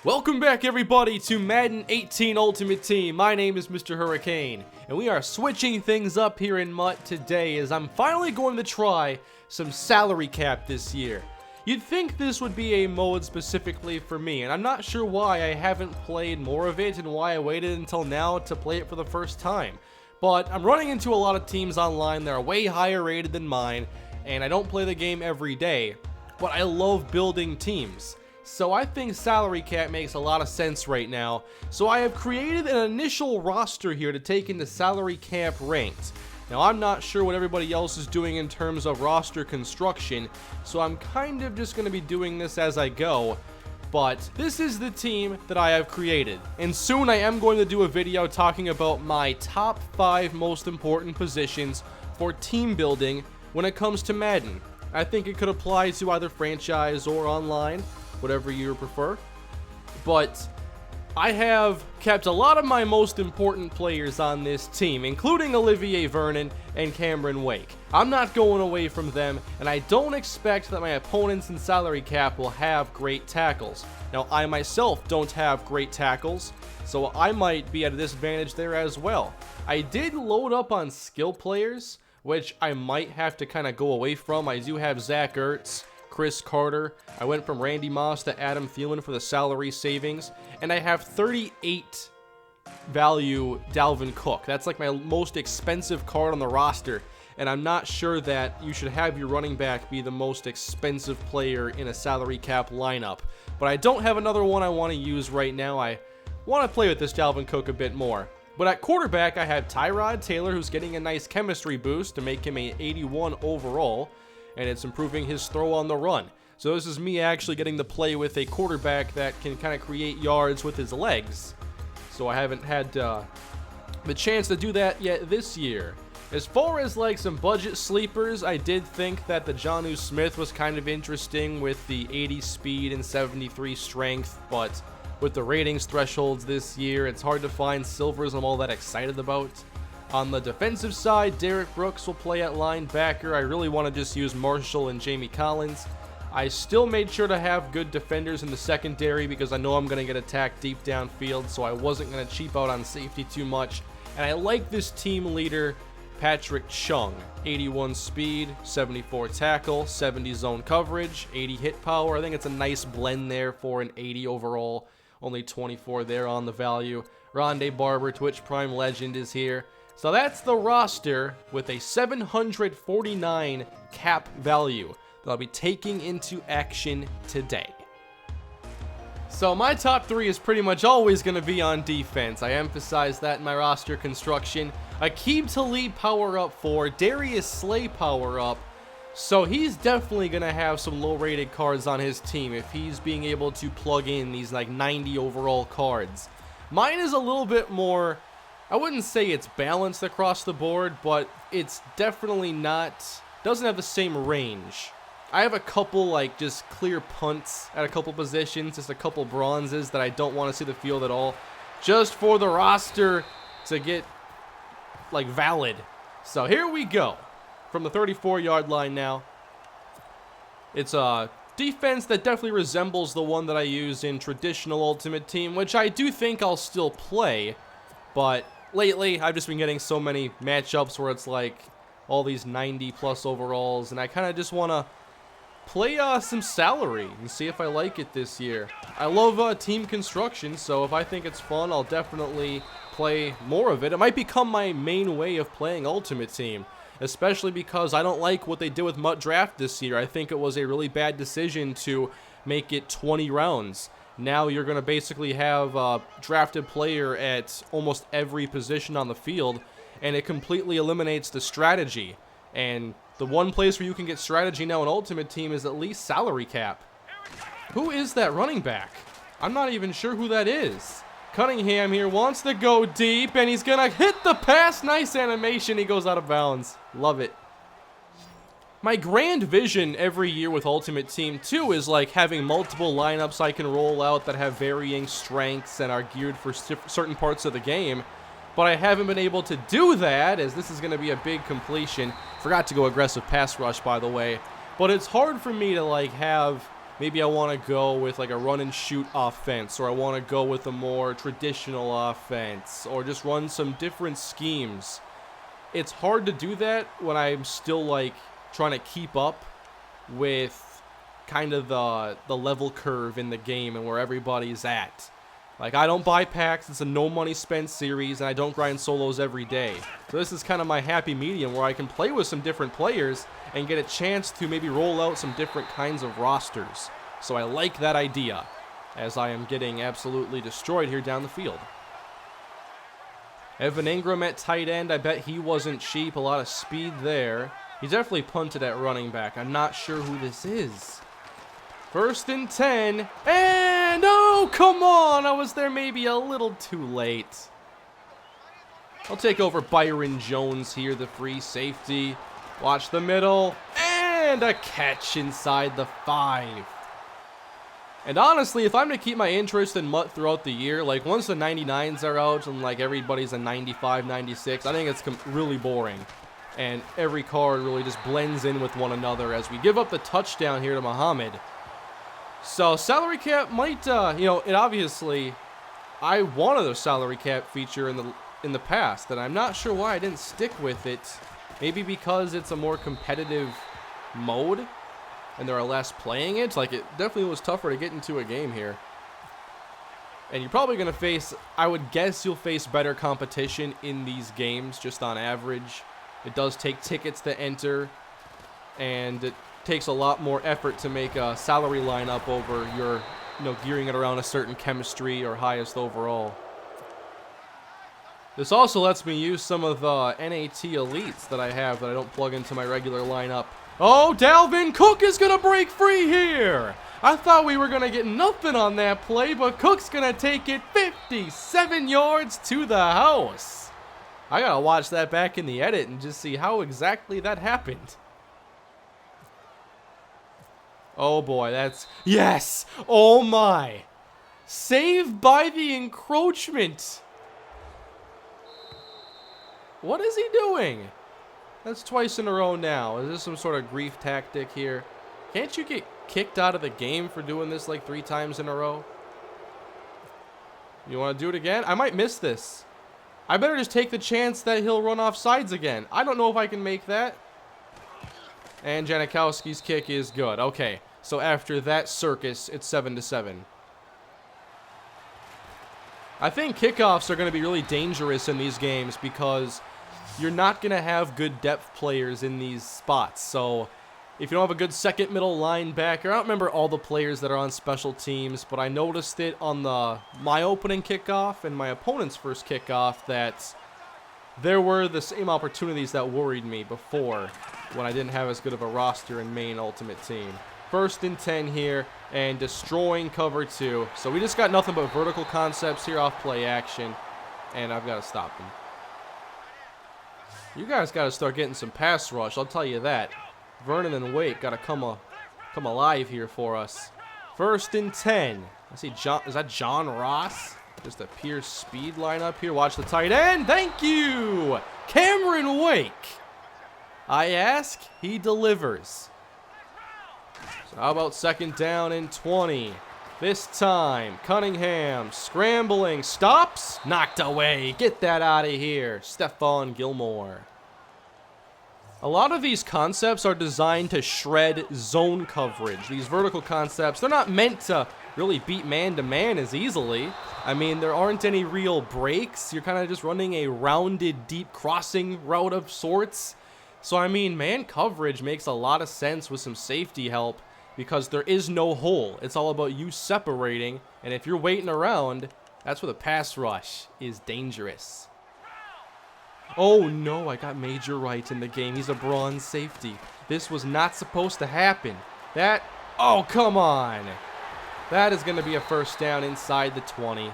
Welcome back everybody to Madden 18 Ultimate Team. My name is Mr. Hurricane, and we are switching things up here in MUT today as I'm finally going to try some salary cap this year. You'd think this would be a mode specifically for me, and I'm not sure why I haven't played more of it and why I waited until now to play it for the first time. But I'm running into a lot of teams online that are way higher rated than mine, and I don't play the game every day, but I love building teams. So I think salary cap makes a lot of sense right now. So I have created an initial roster here to take into salary cap ranked. Now I'm not sure what everybody else is doing in terms of roster construction, so I'm kind of just going to be doing this as I go. But this is the team that I have created. And soon I am going to do a video talking about my top 5 most important positions for team building when it comes to Madden. I think it could apply to either franchise or online, whatever you prefer. But I have kept a lot of my most important players on this team, including Olivier Vernon and Cameron Wake. I'm not going away from them, and I don't expect that my opponents in salary cap will have great tackles. Now, I myself don't have great tackles, so I might be at a disadvantage there as well. I did load up on skill players, which I might have to kind of go away from. I do have Zach Ertz, Chris Carter. I went from Randy Moss to Adam Thielen for the salary savings, and I have 38 value Dalvin Cook. That's like my most expensive card on the roster, and I'm not sure that you should have your running back be the most expensive player in a salary cap lineup. But I don't have another one I want to use right now. I want to play with this Dalvin Cook a bit more. But at quarterback, I have Tyrod Taylor, who's getting a nice chemistry boost to make him an 81 overall, and it's improving his throw on the run. So this is me actually getting to play with a quarterback that can kind of create yards with his legs. So I haven't had the chance to do that yet this year. As far as like some budget sleepers, I did think that the Jonnu Smith was kind of interesting with the 80 speed and 73 strength, but with the ratings thresholds this year, it's hard to find silvers I'm all that excited about. On the defensive side, Derek Brooks will play at linebacker. I really want to just use Marshall and Jamie Collins. I still made sure to have good defenders in the secondary because I know I'm going to get attacked deep downfield, so I wasn't going to cheap out on safety too much. And I like this team leader, Patrick Chung. 81 speed, 74 tackle, 70 zone coverage, 80 hit power. I think it's a nice blend there for an 80 overall. Only 24 there on the value. Rondé Barber, Twitch Prime legend, is here. So that's the roster with a 749 cap value that I'll be taking into action today. So my top 3 is pretty much always going to be on defense. I emphasize that in my roster construction. Aqib Talib power up 4, Darius Slay power up. So he's definitely going to have some low rated cards on his team if he's being able to plug in these like 90 overall cards. Mine is a little bit more, I wouldn't say it's balanced across the board, but it's definitely not, doesn't have the same range. I have a couple like just clear punts at a couple positions, just a couple bronzes that I don't want to see the field at all, just for the roster to get like valid. So here we go. From the 34-yard line now. It's a defense that definitely resembles the one that I use in traditional Ultimate Team, which I do think I'll still play, but lately I've just been getting so many matchups where it's like all these 90 plus overalls, and I kind of just want to play some salary and see if I like it this year. I love team construction, so if I think it's fun, I'll definitely play more of it. It might become my main way of playing Ultimate Team, especially because I don't like what they did with MUT Draft this year. I think it was a really bad decision to make it 20 rounds. Now you're going to basically have a drafted player at almost every position on the field, and it completely eliminates the strategy. And the one place where you can get strategy now in Ultimate Team is at least salary cap. Who is that running back? I'm not even sure who that is. Cunningham here wants to go deep, and he's going to hit the pass. Nice animation. He goes out of bounds. Love it. My grand vision every year with Ultimate Team 2 is like having multiple lineups I can roll out that have varying strengths and are geared for certain parts of the game. But I haven't been able to do that, as this is going to be a big completion. Forgot to go aggressive pass rush, by the way. But it's hard for me to like have maybe I want to go with like a run and shoot offense, or I want to go with a more traditional offense, or just run some different schemes. It's hard to do that when I'm still like trying to keep up with kind of the level curve in the game and where everybody's at. Like, I don't buy packs, it's a no money spent series, and I don't grind solos every day. So this is kind of my happy medium where I can play with some different players and get a chance to maybe roll out some different kinds of rosters. So I like that idea, as I am getting absolutely destroyed here down the field. Evan Ingram at tight end, I bet he wasn't cheap, a lot of speed there. He definitely punted at running back. I'm not sure who this is. 1st and 10, and oh, come on, I was there maybe a little too late. I'll take over Byron Jones here, the free safety. Watch the middle, and a catch inside the 5. And honestly, if I'm to keep my interest in MUT throughout the year, like once the 99s are out and like everybody's a 95, 96, I think it's really boring. And every card really just blends in with one another as we give up the touchdown here to Muhammad. So salary cap might, it obviously, I wanted a salary cap feature in the past, and I'm not sure why I didn't stick with it. Maybe because it's a more competitive mode, and there are less playing it. Like, it definitely was tougher to get into a game here. And you're probably going to face, I would guess you'll face better competition in these games, just on average. It does take tickets to enter, and it takes a lot more effort to make a salary lineup over your, gearing it around a certain chemistry or highest overall. This also lets me use some of the NAT elites that I have that I don't plug into my regular lineup. Oh, Dalvin Cook is going to break free here. I thought we were going to get nothing on that play, but Cook's going to take it 57 yards to the house. I got to watch that back in the edit and just see how exactly that happened. Oh boy, that's... Yes! Oh my! Saved by the encroachment! What is he doing? That's twice in a row now. Is this some sort of grief tactic here? Can't you get kicked out of the game for doing this like 3 times in a row? You want to do it again? I might miss this. I better just take the chance that he'll run off sides again. I don't know if I can make that. And Janikowski's kick is good. Okay, so after that circus, it's 7-7. I think kickoffs are going to be really dangerous in these games because you're not going to have good depth players in these spots. So if you don't have a good second middle linebacker, I don't remember all the players that are on special teams, but I noticed it on my opening kickoff and my opponent's first kickoff that there were the same opportunities that worried me before when I didn't have as good of a roster in main ultimate team. 1st and 10 here and destroying cover 2. So we just got nothing but vertical concepts here off play action, and I've got to stop them. You guys got to start getting some pass rush, I'll tell you that. Vernon and Wake got to come alive here for us. 1st and 10. I see John. Is that John Ross? Just a pure speed lineup here. Watch the tight end. Thank you, Cameron Wake. I ask, he delivers. So how about 2nd down and 20? This time, Cunningham scrambling, stops, knocked away. Get that out of here, Stephon Gilmore. A lot of these concepts are designed to shred zone coverage. These vertical concepts, they're not meant to really beat man-to-man as easily. I mean, there aren't any real breaks. You're kind of just running a rounded, deep crossing route of sorts. So, I mean, man coverage makes a lot of sense with some safety help because there is no hole. It's all about you separating, and if you're waiting around, that's where the pass rush is dangerous. Oh no, I got Major Wright in the game. He's a bronze safety. This was not supposed to happen. Oh, come on. That is going to be a 1st down inside the 20.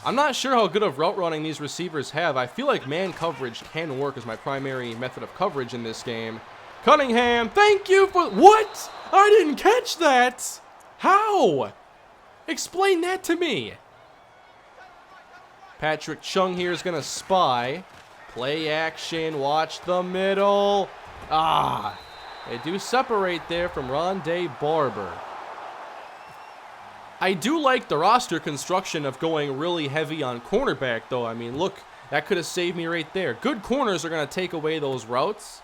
I'm not sure how good of route running these receivers have. I feel like man coverage can work as my primary method of coverage in this game. Cunningham, thank you for... What? I didn't catch that. How? Explain that to me. Patrick Chung here is going to spy. Play action. Watch the middle. They do separate there from Rondé Barber. I do like the roster construction of going really heavy on cornerback, though. I mean, look, that could have saved me right there. Good corners are going to take away those routes.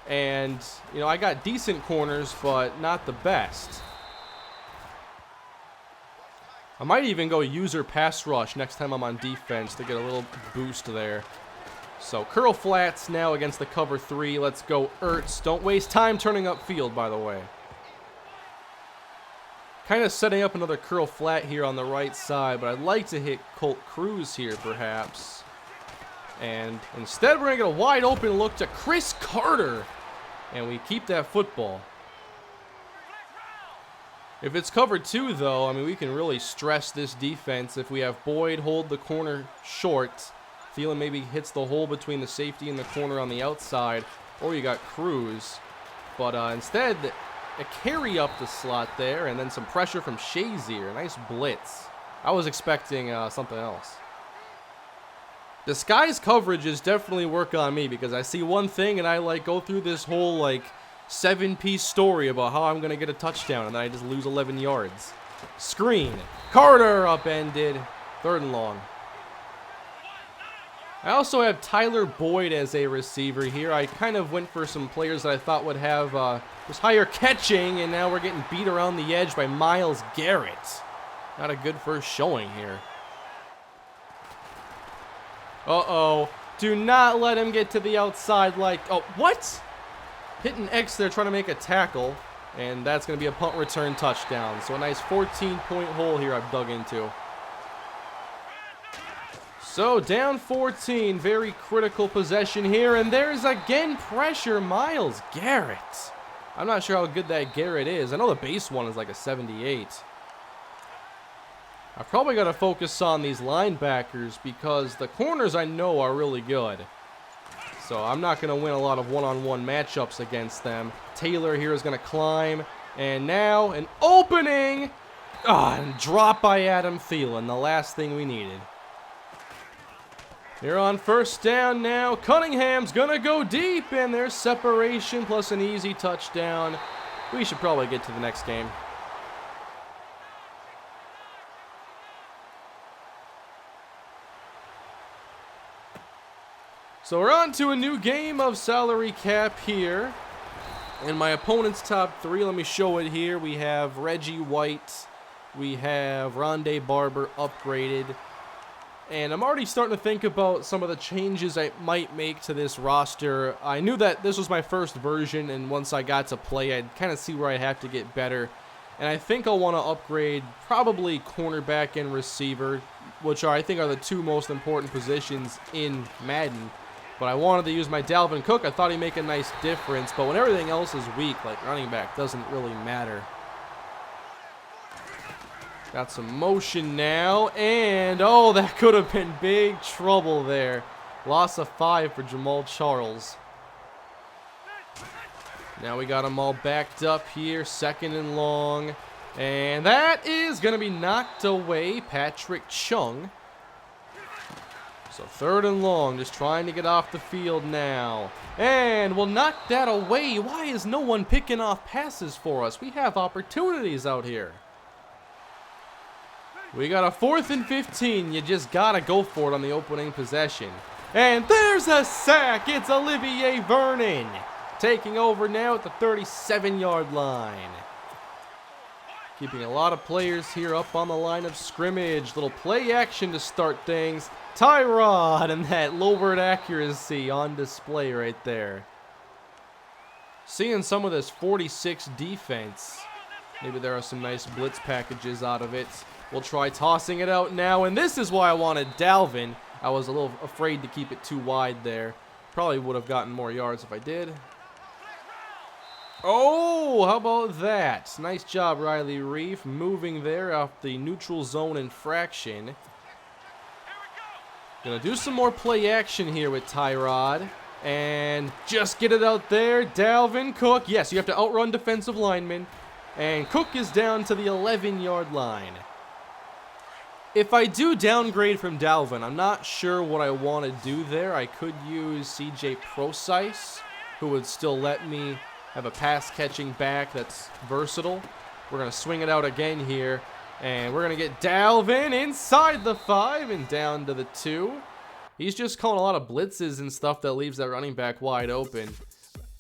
And, you know, I got decent corners, but not the best. I might even go user pass rush next time I'm on defense to get a little boost there. So, curl flats now against the cover 3. Let's go, Ertz. Don't waste time turning upfield, by the way. Kind of setting up another curl flat here on the right side, but I'd like to hit Colt Cruz here, perhaps. And instead, we're going to get a wide open look to Chris Carter. And we keep that football. If it's cover 2, though, I mean, we can really stress this defense. If we have Boyd hold the corner short, Thielen maybe hits the hole between the safety and the corner on the outside, or you got Cruz. But instead, a carry up the slot there, and then some pressure from Shazier. Nice blitz. I was expecting something else. Disguise coverage is definitely work on me, because I see one thing and I like go through this whole like 7-piece story about how I'm going to get a touchdown, and then I just lose 11 yards. Screen. Carter upended. 3rd and long. I also have Tyler Boyd as a receiver here. I kind of went for some players that I thought would have just higher catching, and now we're getting beat around the edge by Myles Garrett. Not a good first showing here. Uh-oh. Do not let him get to the outside like... Oh, what? Hitting X there trying to make a tackle, and that's going to be a punt return touchdown. So a nice 14-point hole here I've dug into. So down 14, very critical possession here, and there's again pressure, Myles Garrett. I'm not sure how good that Garrett is. I know the base one is like a 78. I've probably got to focus on these linebackers because the corners I know are really good. So I'm not going to win a lot of one-on-one matchups against them. Taylor here is going to climb, and now an opening. And drop by Adam Thielen, the last thing we needed. Here on 1st down now. Cunningham's going to go deep, and there's separation plus an easy touchdown. We should probably get to the next game. So we're on to a new game of salary cap here. And my opponent's top 3, let me show it here. We have Reggie White. We have Rondé Barber upgraded. And I'm already starting to think about some of the changes I might make to this roster. I knew that this was my first version, and once I got to play, I'd kind of see where I'd have to get better. And I think I'll want to upgrade probably cornerback and receiver, which I think are the 2 most important positions in Madden. But I wanted to use my Dalvin Cook. I thought he'd make a nice difference, but when everything else is weak, like running back doesn't really matter. Got some motion now, and oh, that could have been big trouble there. Loss of 5 for Jamal Charles. Now we got them all backed up here, 2nd and long. And that is going to be knocked away, Patrick Chung. So 3rd and long, just trying to get off the field now. And we'll knock that away. Why is no one picking off passes for us? We have opportunities out here. We got a 4th and 15. You just got to go for it on the opening possession. And there's a sack. It's Olivier Vernon taking over now at the 37-yard line. Keeping a lot of players here up on the line of scrimmage. Little play action to start things. Tyrod, and that lowered accuracy on display right there. Seeing some of this 46 defense. Maybe there are some nice blitz packages out of it. We'll try tossing it out now, and this is why I wanted Dalvin. I was a little afraid to keep it too wide there. Probably would have gotten more yards if I did. Oh, how about that? Nice job, Riley Reef, moving there off the neutral zone infraction. Gonna do some more play action here with Tyrod. And just get it out there. Dalvin Cook. Yes, you have to outrun defensive linemen. And Cook is down to the 11-yard line. If I do downgrade from Dalvin, I'm not sure what I want to do there. I could use CJ Procise, who would still let me have a pass-catching back that's versatile. We're going to swing it out again here. And we're going to get Dalvin inside the 5 and down to the 2. He's just calling a lot of blitzes and stuff that leaves that running back wide open.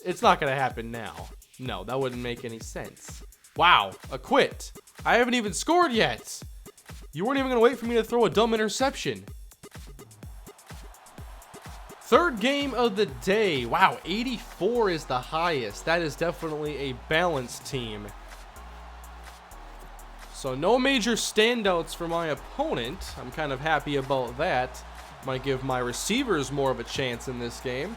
It's not going to happen now. No, that wouldn't make any sense. Wow, a quit. I haven't even scored yet. You weren't even going to wait for me to throw a dumb interception. Third game of the day. Wow, 84 is the highest. That is definitely a balanced team. So no major standouts for my opponent. I'm kind of happy about that. Might give my receivers more of a chance in this game.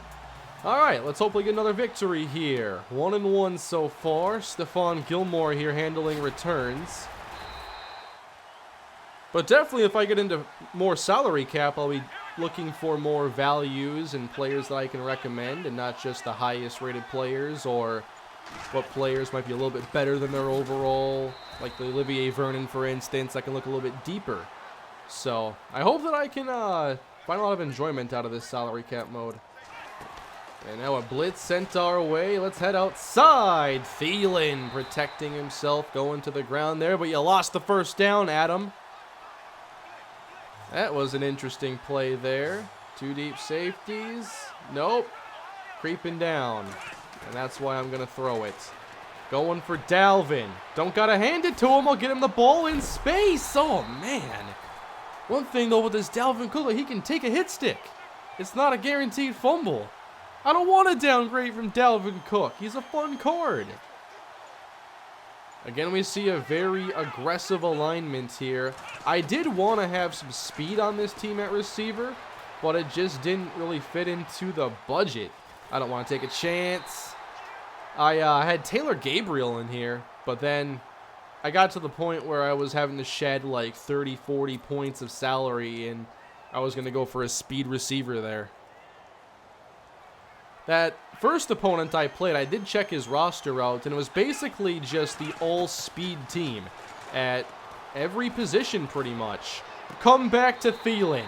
All right, let's hopefully get another victory here. 1-1 so far. Stephon Gilmore here handling returns. But definitely if I get into more salary cap, I'll be looking for more values and players that I can recommend and not just the highest rated players or what players might be a little bit better than their overall, like the Olivier Vernon, for instance. I can look a little bit deeper. So I hope that I can find a lot of enjoyment out of this salary cap mode. And now a blitz sent our way. Let's head outside. Thielen protecting himself, going to the ground there, but you lost the first down, Adam. That was an interesting play there. 2 deep safeties. Nope. Creeping down. And that's why I'm going to throw it. Going for Dalvin. Don't got to hand it to him. I'll get him the ball in space. Oh, man. One thing, though, with this Dalvin Cook, he can take a hit stick. It's not a guaranteed fumble. I don't want to downgrade from Dalvin Cook. He's a fun card. Again, we see a very aggressive alignment here. I did want to have some speed on this team at receiver, but it just didn't really fit into the budget. I don't want to take a chance. I had Taylor Gabriel in here, but then I got to the point where I was having to shed like 30, 40 points of salary, and I was going to go for a speed receiver there. That first opponent I played, I did check his roster out, and it was basically just the all-speed team at every position pretty much. Come back to Thielen.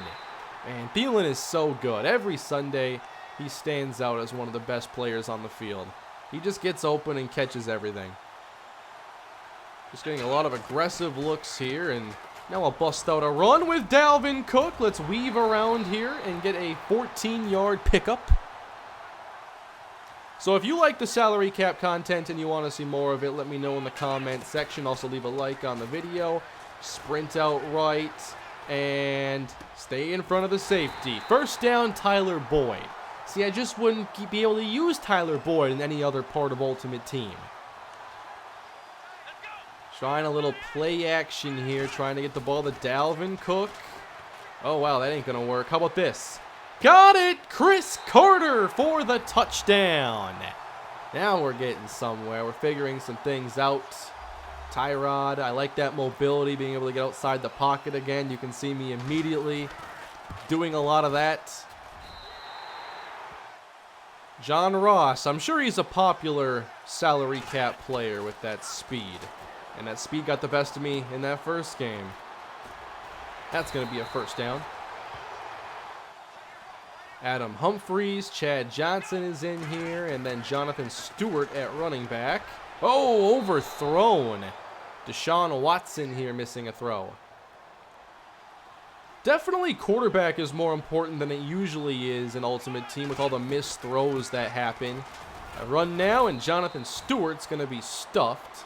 Man, Thielen is so good. Every Sunday, he stands out as one of the best players on the field. He just gets open and catches everything. Just getting a lot of aggressive looks here, and now I'll bust out a run with Dalvin Cook. Let's weave around here and get a 14-yard pickup. So if you like the salary cap content and you want to see more of it, let me know in the comment section. Also leave a like on the video. Sprint out right and stay in front of the safety. First down, Tyler Boyd. See, I just wouldn't be able to use Tyler Boyd in any other part of Ultimate Team. Trying a little play action here, trying to get the ball to Dalvin Cook. Oh, wow, that ain't going to work. How about this? Got it! Chris Carter for the touchdown. Now we're getting somewhere. We're figuring some things out. Tyrod, I like that mobility, being able to get outside the pocket again. You can see me immediately doing a lot of that. John Ross, I'm sure he's a popular salary cap player with that speed. And that speed got the best of me in that first game. That's going to be a first down. Adam Humphries, Chad Johnson is in here, and then Jonathan Stewart at running back. Oh, overthrown. Deshaun Watson here missing a throw. Definitely quarterback is more important than it usually is in Ultimate Team with all the missed throws that happen. I run now, and Jonathan Stewart's going to be stuffed.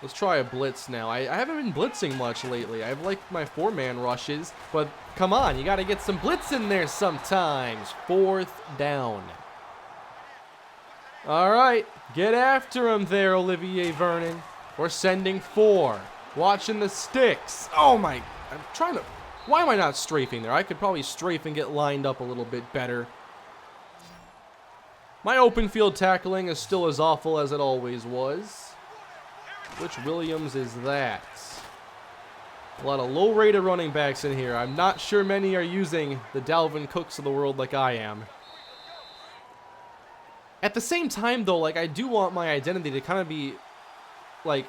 Let's try a blitz now. I haven't been blitzing much lately. I've liked my 4-man rushes, but come on, you got to get some blitz in there sometimes. Fourth down. All right, get after him there, Olivier Vernon. We're sending 4. Watching the sticks. Oh my, I'm trying to, why am I not strafing there? I could probably strafe and get lined up a little bit better. My open field tackling is still as awful as it always was. Which Williams is that? A lot of low-rated running backs in here. I'm not sure many are using the Dalvin Cooks of the world like I am. At the same time, though, like, I do want my identity to kind of be, like,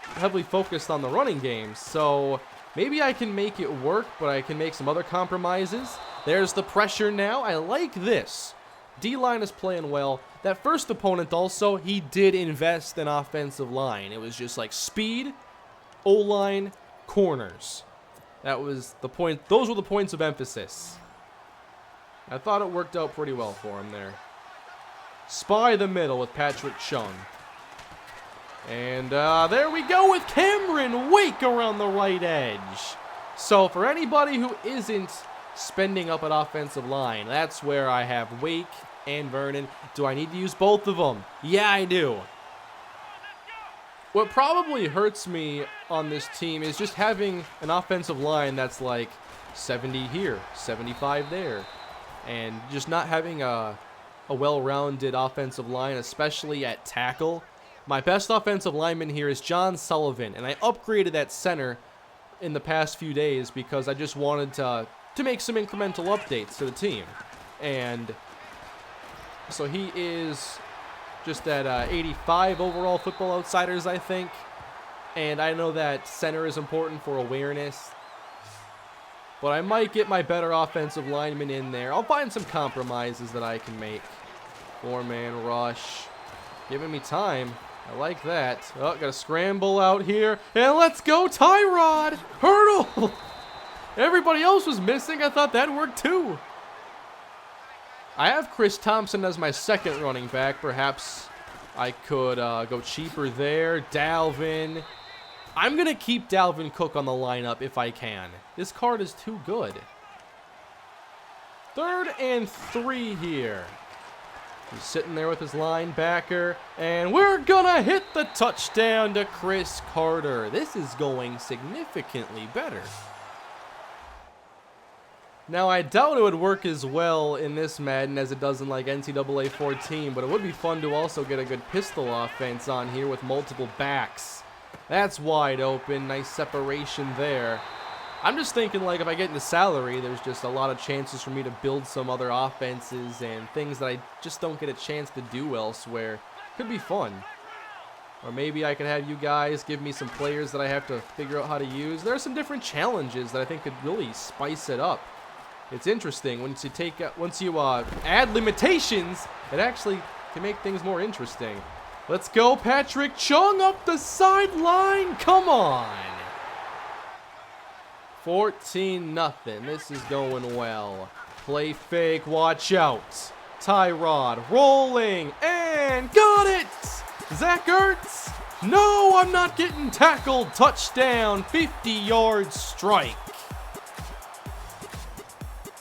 heavily focused on the running game. So maybe I can make it work, but I can make some other compromises. There's the pressure now. I like this. D-line is playing well. That first opponent also, he did invest in offensive line. It was just like speed, O-line, corners. That was the point. Those were the points of emphasis. I thought it worked out pretty well for him there. Spy the middle with Patrick Chung. And there we go with Cameron Wake around the right edge. So for anybody who isn't spending up at offensive line, that's where I have Wake and Vernon. Do I need to use both of them? Yeah, I do. What probably hurts me on this team is just having an offensive line that's like 70 here, 75 there. And just not having a well-rounded offensive line, especially at tackle. My best offensive lineman here is John Sullivan, and I upgraded that center in the past few days because I just wanted to make some incremental updates to the team. And so he is just at 85 overall Football Outsiders, I think. And I know that center is important for awareness. But I might get my better offensive lineman in there. I'll find some compromises that I can make. 4-man rush. Giving me time. I like that. Oh, got a scramble out here. And let's go, Tyrod! Hurdle! Everybody else was missing. I thought that worked too. I have Chris Thompson as my second running back. Perhaps I could go cheaper there. Dalvin. I'm going to keep Dalvin Cook on the lineup if I can. This card is too good. 3rd and 3 here. He's sitting there with his linebacker. And we're going to hit the touchdown to Chris Carter. This is going significantly better. Now, I doubt it would work as well in this Madden as it does in like NCAA 14, but it would be fun to also get a good pistol offense on here with multiple backs. That's wide open, nice separation there. I'm just thinking like if I get into salary, there's just a lot of chances for me to build some other offenses and things that I just don't get a chance to do elsewhere. Could be fun. Or maybe I could have you guys give me some players that I have to figure out how to use. There are some different challenges that I think could really spice it up. It's interesting once you add limitations, it actually can make things more interesting. Let's go, Patrick Chung up the sideline. Come on. 14-0. This is going well. Play fake. Watch out. Tyrod rolling and got it. Zach Ertz. No, I'm not getting tackled. Touchdown. 50-yard strike.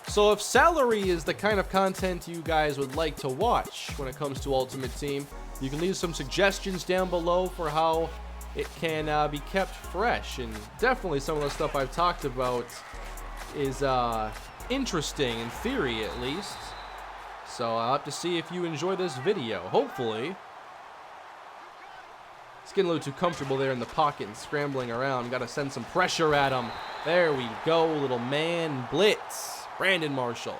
So if salary is the kind of content you guys would like to watch when it comes to Ultimate Team, you can leave some suggestions down below for how it can be kept fresh. And definitely some of the stuff I've talked about is interesting in theory at least. So I'll have to see if you enjoy this video. Hopefully. It's getting a little too comfortable there in the pocket and scrambling around. Got to send some pressure at him. There we go, little man blitz. Brandon Marshall.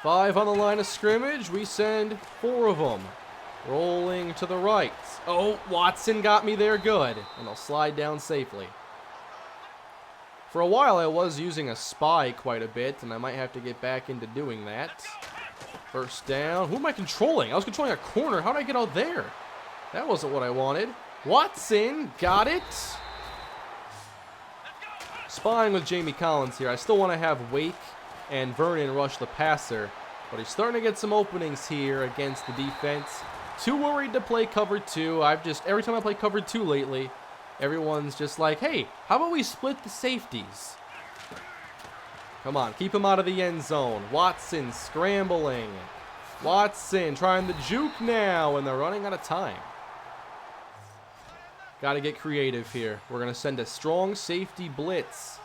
5 on the line of scrimmage. We send 4 of them. Rolling to the right. Oh, Watson got me there good. And I'll slide down safely. For a while, I was using a spy quite a bit, and I might have to get back into doing that. First down. Who am I controlling? I was controlling a corner. How did I get out there? That wasn't what I wanted. Watson got it. Spying with Jamie Collins here. I still want to have Wake and Vernon rush the passer, but he's starting to get some openings here against the defense. Too worried to play cover 2. Every time I play cover 2 lately, everyone's just like, hey, how about we split the safeties? Come on, keep him out of the end zone. Watson scrambling. Watson trying to juke now, and they're running out of time. Got to get creative here. We're going to send a strong safety blitz.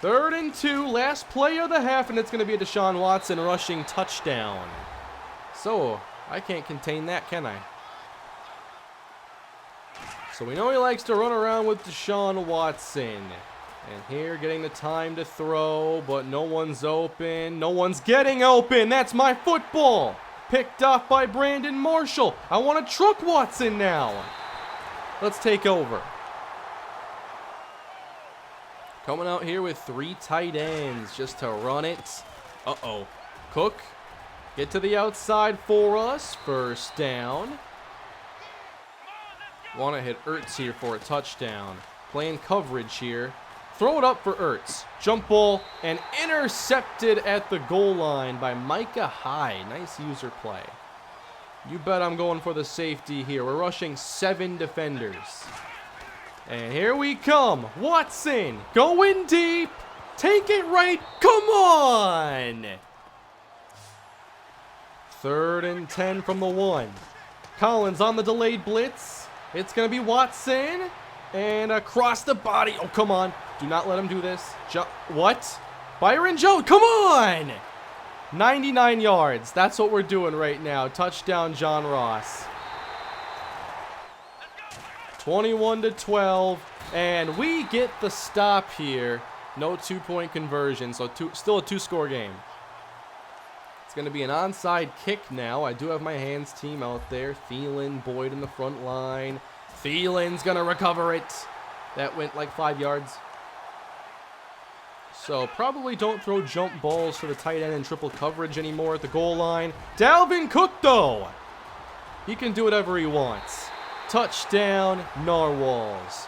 3rd and 2, last play of the half, and it's going to be a Deshaun Watson rushing touchdown. So, I can't contain that, can I? So we know he likes to run around with Deshaun Watson. And here, getting the time to throw, but no one's open. No one's getting open. That's my football. Picked off by Brandon Marshall. I want to truck Watson now. Let's take over. Coming out here with 3 tight ends just to run it. Uh-oh. Cook, get to the outside for us. First down. Want to hit Ertz here for a touchdown. Playing coverage here. Throw it up for Ertz. Jump ball and intercepted at the goal line by Micah Hyde. Nice user play. You bet I'm going for the safety here. We're rushing 7 defenders. And here we come. Watson going deep. Take it right. Come on. 3rd and 10 from the 1. Collins on the delayed blitz. It's going to be Watson. And across the body. Oh, come on. Do not let him do this. What? Byron Jones. Come on. 99 yards. That's what we're doing right now. Touchdown, John Ross. 21-12. And we get the stop here. No 2-point conversion. So still a 2-score game. It's going to be an onside kick now. I do have my hands team out there. Thielen, Boyd in the front line. Thielen's going to recover it. That went like 5 yards. So probably don't throw jump balls to the tight end in triple coverage anymore at the goal line. Dalvin Cook, though. He can do whatever he wants. Touchdown, Narwhals.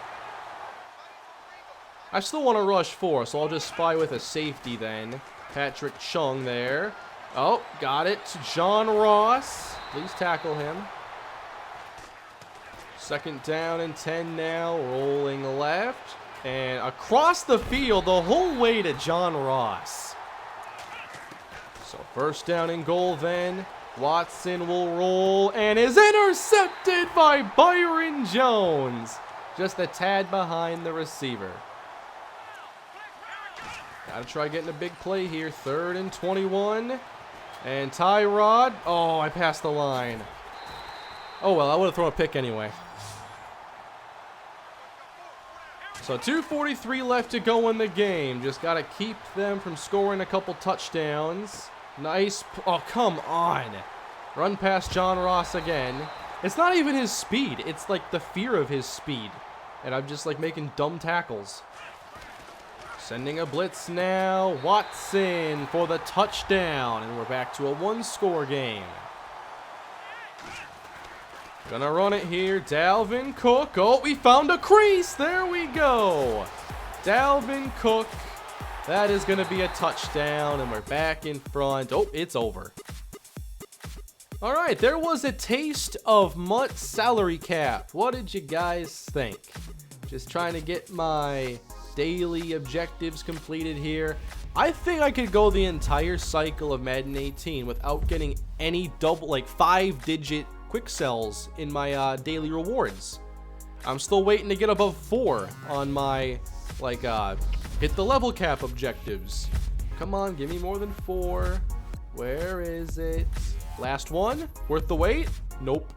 I still want to rush 4, so I'll just spy with a safety then. Patrick Chung there. Oh, got it to John Ross. Please tackle him. 2nd down and 10 now. Rolling left. And across the field the whole way to John Ross. So 1st down and goal then. Watson will roll and is intercepted by Byron Jones. Just a tad behind the receiver. Gotta try getting a big play here. 3rd and 21. And Tyrod. Oh, I passed the line. Oh, well, I would have thrown a pick anyway. So 2:43 left to go in the game. Just got to keep them from scoring a couple touchdowns. Nice. Oh, come on. Run past John Ross again. It's not even his speed. It's like the fear of his speed. And I'm just like making dumb tackles. Sending a blitz now. Watson for the touchdown. And we're back to a 1-score game. Gonna run it here. Dalvin Cook. Oh, we found a crease. There we go. Dalvin Cook. That is gonna be a touchdown. And we're back in front. Oh, it's over. All right, there was a taste of Mutt salary cap. What did you guys think? Just trying to get my daily objectives completed here. I think I could go the entire cycle of Madden 18 without getting any double, like 5-digit quick sells in my daily rewards. I'm still waiting to get above 4 on my, like, hit the level cap objectives. Come on, give me more than 4. Where is it? Last one? Worth the wait? Nope.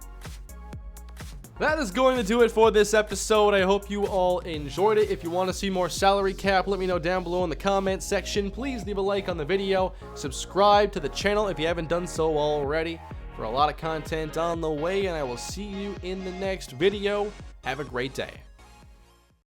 That is going to do it for this episode. I hope you all enjoyed it. If you want to see more salary cap, let me know down below in the comments section. Please leave a like on the video. Subscribe to the channel if you haven't done so already. For a lot of content on the way, and I will see you in the next video. Have a great day.